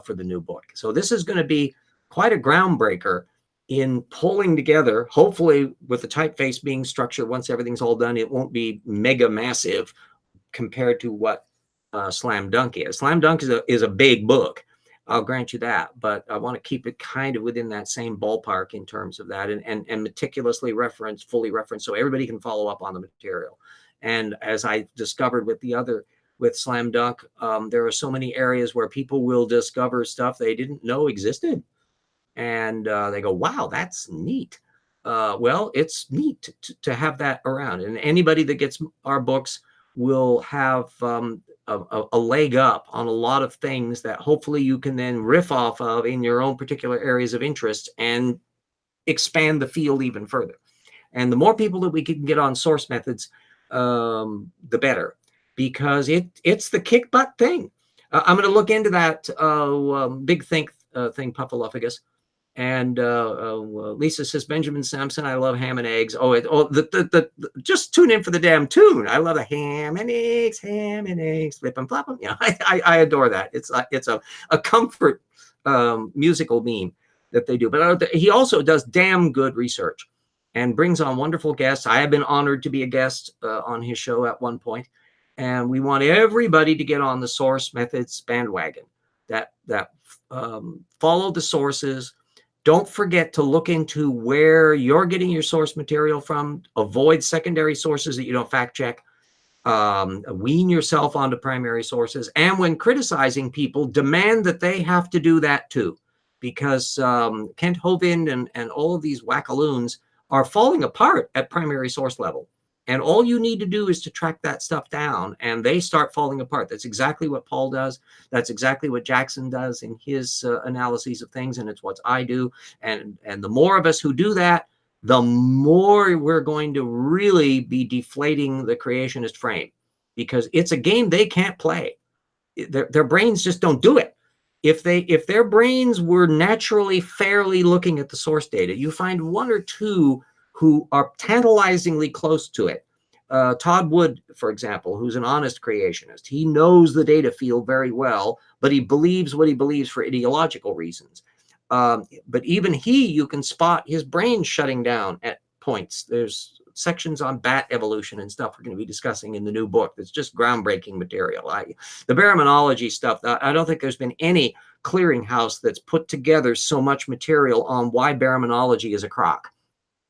for the new book. So this is going to be quite a groundbreaker in pulling together, hopefully with the typeface being structured, once everything's all done, it won't be mega massive compared to what Slam Dunk is. Slam Dunk is a big book. I'll grant you that, but I want to keep it kind of within that same ballpark in terms of that, and meticulously referenced, fully referenced, so everybody can follow up on the material. And as I discovered with Slam Dunk, there are so many areas where people will discover stuff they didn't know existed. And they go, wow, that's neat. Well, it's neat to have that around. And anybody that gets our books will have a leg up on a lot of things that hopefully you can then riff off of in your own particular areas of interest and expand the field even further. And the more people that we can get on source methods, the better, because it's the kick butt thing. I'm going to look into that big think thing, Puffaluffagus. And Lisa says, Benjamin Sampson, I love ham and eggs. Just tune in for the damn tune. I love the ham and eggs, flip and flop them. Yeah, I adore that. It's a comfort musical meme that they do. But he also does damn good research and brings on wonderful guests. I have been honored to be a guest on his show at one point. And we want everybody to get on the source methods bandwagon, that follow the sources. Don't forget to look into where you're getting your source material from. Avoid secondary sources that you don't fact check. Wean yourself onto primary sources. And when criticizing people, demand that they have to do that too. Because Kent Hovind and all of these wackaloons are falling apart at primary source level. And all you need to do is to track that stuff down, and they start falling apart. That's exactly what Paul does. That's exactly what Jackson does in his analyses of things, and it's what I do. And the more of us who do that, the more we're going to really be deflating the creationist frame, because it's a game they can't play. Their brains just don't do it. If their brains were naturally fairly looking at the source data, you find one or two who are tantalizingly close to it. Todd Wood, for example, who's an honest creationist. He knows the data field very well, but he believes what he believes for ideological reasons. But even you can spot his brain shutting down at points. There's sections on bat evolution and stuff we're going to be discussing in the new book. That's just groundbreaking material. The baraminology stuff, I don't think there's been any clearinghouse that's put together so much material on why baraminology is a crock.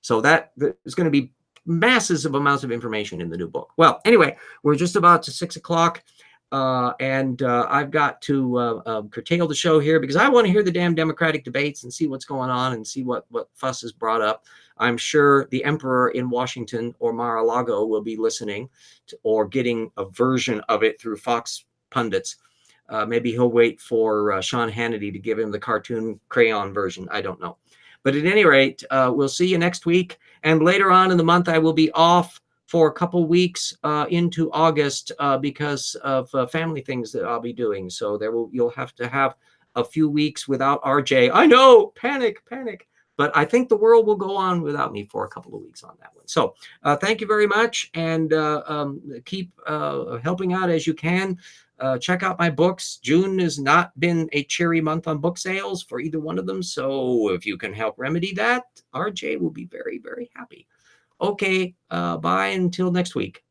So there's going to be masses of amounts of information in the new book. Well, anyway, we're just about to 6 o'clock, and I've got to curtail the show here because I want to hear the damn Democratic debates and see what's going on and see what fuss is brought up. I'm sure the emperor in Washington or Mar-a-Lago will be listening or getting a version of it through Fox pundits. Maybe he'll wait for Sean Hannity to give him the cartoon crayon version. I don't know. But at any rate, we'll see you next week. And later on in the month, I will be off for a couple weeks into August because of family things that I'll be doing. So you'll have to have a few weeks without RJ. I know, panic. But I think the world will go on without me for a couple of weeks on that one. So thank you very much, and keep helping out as you can. Check out my books. June has not been a cheery month on book sales for either one of them. So if you can help remedy that, RJ will be very, very happy. Okay, bye until next week.